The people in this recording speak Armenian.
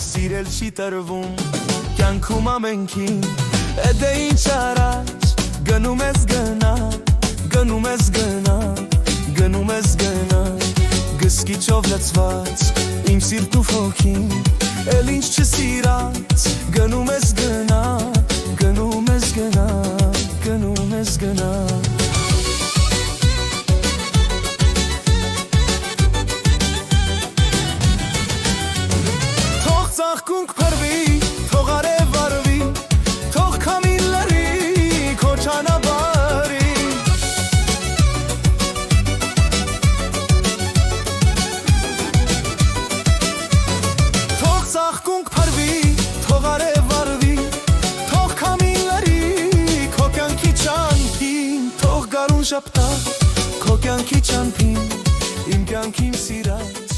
սիրել չի տրվում կյանքում ամենքին Էդե ինչ առաջ գնում ես գնա Գնում ես գնա Գնում ես գնա Գսկիչով լծված իմ սիրտ ու հոգին Էլ ինչ չսիրած գնում ես գնա Գնում ես գնա Գնում ես գնա Ծաղկունք փրվի, թող արև վարվի, թող քամին լրի, քո ճանապարհի Թող ծաղկունք փրվի, թող արև վարվի, թող քամին լրի, քո կյանքի ճանապարհին Թող գարուն շապտա, քո կյանքի ճանապարհին, իմ կյանքին սիրած